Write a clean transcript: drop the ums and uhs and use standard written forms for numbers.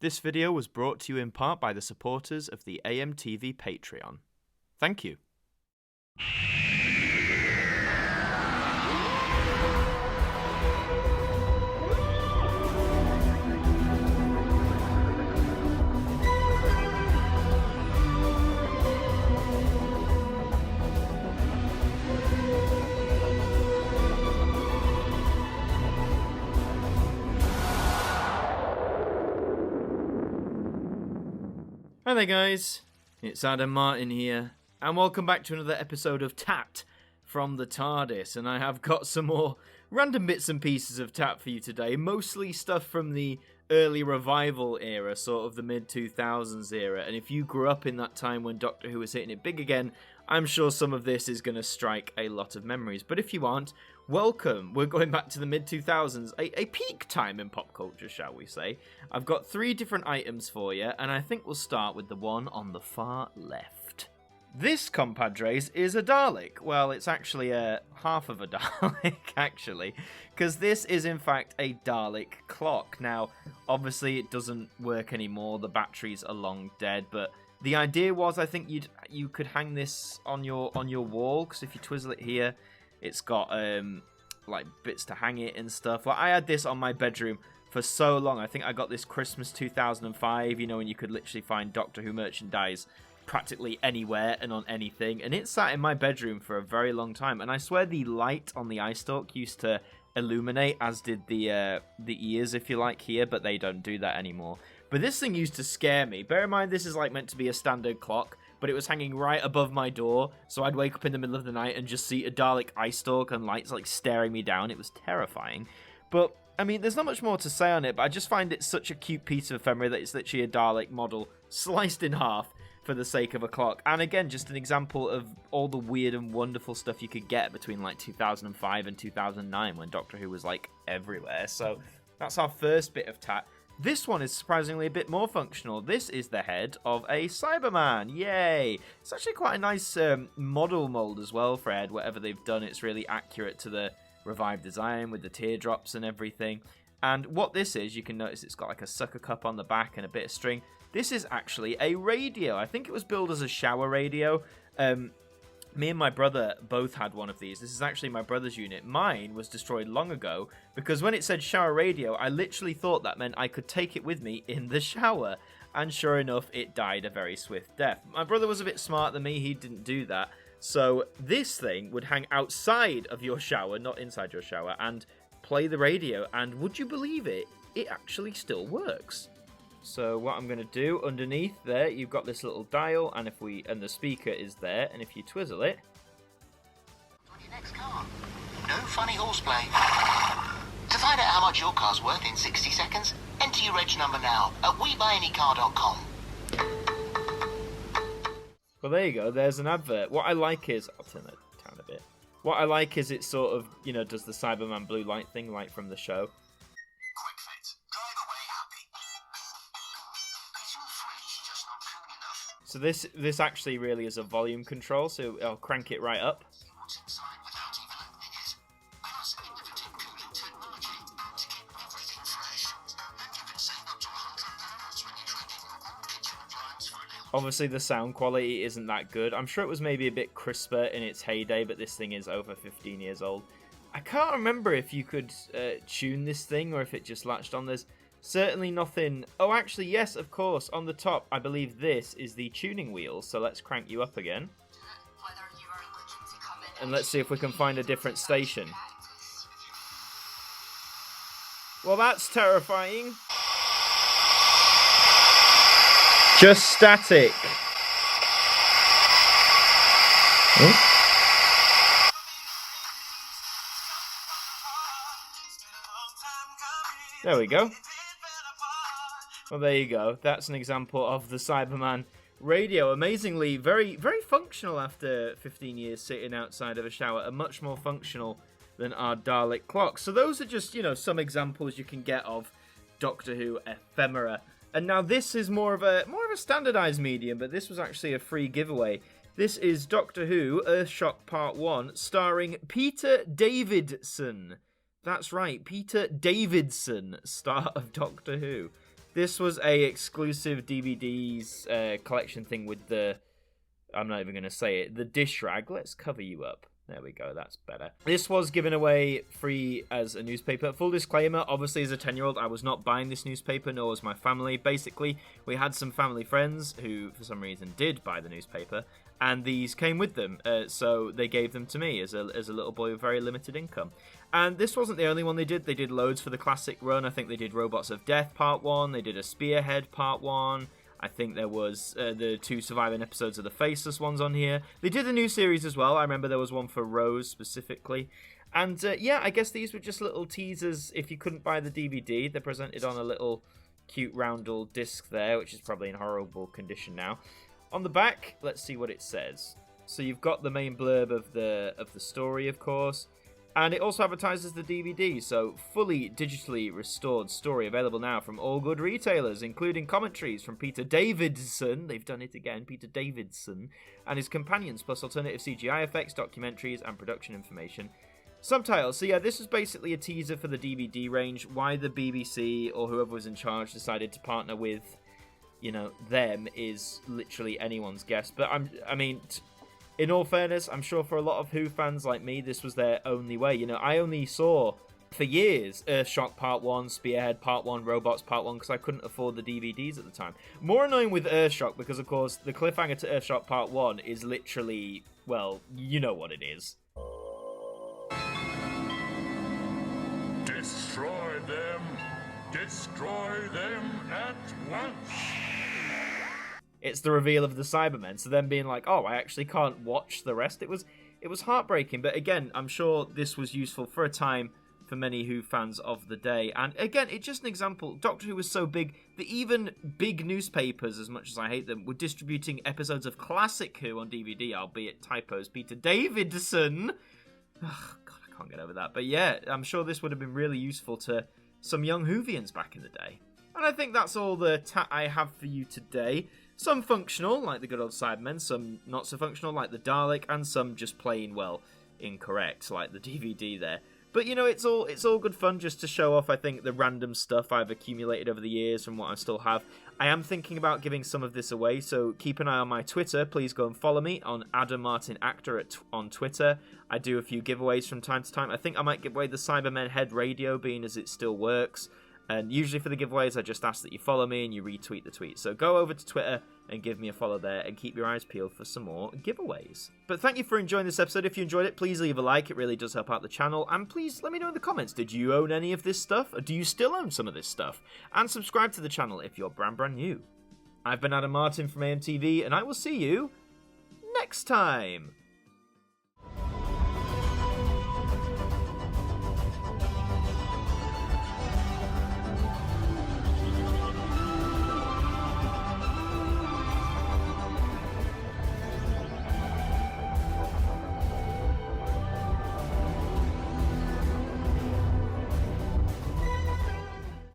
This video was brought to you in part by the supporters of the AMTV Patreon. Thank you. Hi there guys, it's Adam Martyn here, and welcome back to another episode of TAT from the TARDIS, and I have got some more random bits and pieces of TAT for you today, mostly stuff from the early revival era, sort of the mid-2000s era, and if you grew up in that time when Doctor Who was hitting it big again, I'm sure some of this is going to strike a lot of memories, but if you aren't, welcome. We're going back to the mid-2000s, a peak time in pop culture, shall we say. I've got 3 different items for you, and I think we'll start with the one on the far left. This, compadres, is a Dalek. Well, it's actually half of a Dalek, actually, because this is, in fact, a Dalek clock. Now, obviously, it doesn't work anymore. The batteries are long dead, but the idea was, I think you could hang this on your wall, because if you twizzle it here, it's got like bits to hang it and stuff. Like, I had this on my bedroom for so long. I think I got this Christmas 2005, you know, when you could literally find Doctor Who merchandise practically anywhere and on anything. And it sat in my bedroom for a very long time. And I swear the light on the eye stalk used to illuminate, as did the ears, if you like, here, but they don't do that anymore. But this thing used to scare me. Bear in mind, this is like meant to be a standard clock, but it was hanging right above my door, so I'd wake up in the middle of the night and just see a Dalek eye stalk and lights like staring me down. It was terrifying. But, I mean, there's not much more to say on it, but I just find it such a cute piece of ephemera that it's literally a Dalek model sliced in half for the sake of a clock. And again, just an example of all the weird and wonderful stuff you could get between like 2005 and 2009 when Doctor Who was like everywhere. So that's our first bit of tat. This one is surprisingly a bit more functional. This is the head of a Cyberman. Yay! It's actually quite a nice model mold as well, Fred. Whatever they've done, it's really accurate to the revived design with the teardrops and everything. And what this is, you can notice it's got like a sucker cup on the back and a bit of string. This is actually a radio. I think it was billed as a shower radio. Me and my brother both had one of these. This is actually my brother's unit. Mine was destroyed long ago because when it said shower radio, I literally thought that meant I could take it with me in the shower. And sure enough, it died a very swift death. My brother was a bit smarter than me. He didn't do that. So this thing would hang outside of your shower, not inside your shower, and play the radio. And would you believe it? It actually still works. So what I'm going to do, underneath there, you've got this little dial, and the speaker is there, and if you twizzle it... On your next car. No funny horseplay. To find out how much your car's worth in 60 seconds, enter your reg number now at WeBuyAnyCar.com. Well, there you go, there's an advert. What I like is... I'll turn that down a bit. What I like is it sort of, you know, does the Cyberman blue light thing, like from the show. So this actually really is a volume control, so I'll crank it right up. Obviously the sound quality isn't that good. I'm sure it was maybe a bit crisper in its heyday, but this thing is over 15 years old. I can't remember if you could tune this thing or if it just latched on. There's certainly nothing... Oh, actually, yes, of course. On the top, I believe this is the tuning wheel. So let's crank you up again. And let's see if we can find a different station. Well, that's terrifying. Just static. Oh. There we go. Well, there you go. That's an example of the Cyberman radio. Amazingly, very, very functional after 15 years sitting outside of a shower. And much more functional than our Dalek clock. So those are just, you know, some examples you can get of Doctor Who ephemera. And now this is more of a standardized medium, but this was actually a free giveaway. This is Doctor Who Earthshock Part 1, starring Peter Davidson. That's right, Peter Davidson, star of Doctor Who. This was a exclusive DVDs collection thing with the... I'm not even going to say it. The dish rag. Let's cover you up. There we go, that's better. This was given away free as a newspaper. Full disclaimer, obviously as a 10-year-old, I was not buying this newspaper, nor was my family. Basically, we had some family friends who, for some reason, did buy the newspaper, and these came with them, so they gave them to me as a little boy with very limited income. And this wasn't the only one they did. They did loads for the classic run. I think they did Robots of Death Part 1, they did a Spearhead Part 1, I think there was the 2 surviving episodes of the Faceless ones on here. They did a new series as well. I remember there was one for Rose specifically. And yeah, I guess these were just little teasers if you couldn't buy the DVD. They're presented on a little cute roundel disc there, which is probably in horrible condition now. On the back, let's see what it says. So you've got the main blurb of the story, of course. And it also advertises the DVD, so fully digitally restored story available now from all good retailers, including commentaries from Peter Davidson, they've done it again, Peter Davidson, and his companions, plus alternative CGI effects, documentaries, and production information. Subtitles. So yeah, this was basically a teaser for the DVD range. Why the BBC or whoever was in charge decided to partner with, you know, them is literally anyone's guess. But in all fairness, I'm sure for a lot of Who fans like me, this was their only way. You know, I only saw, for years, Earthshock Part 1, Spearhead Part 1, Robots Part 1, because I couldn't afford the DVDs at the time. More annoying with Earthshock, because, of course, the cliffhanger to Earthshock Part 1 is literally, well, you know what it is. Destroy them! Destroy them at once! It's the reveal of the Cybermen, so them being like, oh, I actually can't watch the rest. It was heartbreaking, but again, I'm sure this was useful for a time for many Who fans of the day. And again, it's just an example. Doctor Who was so big that even big newspapers, as much as I hate them, were distributing episodes of classic Who on DVD, albeit typos. Peter Davidson. Oh, God, I can't get over that. But yeah, I'm sure this would have been really useful to some young Whovians back in the day. And I think that's all the I have for you today. Some functional, like the good old Cybermen, some not so functional, like the Dalek, and some just plain, well, incorrect, like the DVD there. But, you know, it's all good fun just to show off, I think, the random stuff I've accumulated over the years from what I still have. I am thinking about giving some of this away, so keep an eye on my Twitter. Please go and follow me on Adam Martin Actor on Twitter. I do a few giveaways from time to time. I think I might give away the Cybermen Head Radio, being as it still works. And usually for the giveaways, I just ask that you follow me and you retweet the tweet. So go over to Twitter and give me a follow there and keep your eyes peeled for some more giveaways. But thank you for enjoying this episode. If you enjoyed it, please leave a like. It really does help out the channel. And please let me know in the comments, did you own any of this stuff? Or do you still own some of this stuff? And subscribe to the channel if you're brand new. I've been Adam Martin from AMTV, and I will see you next time.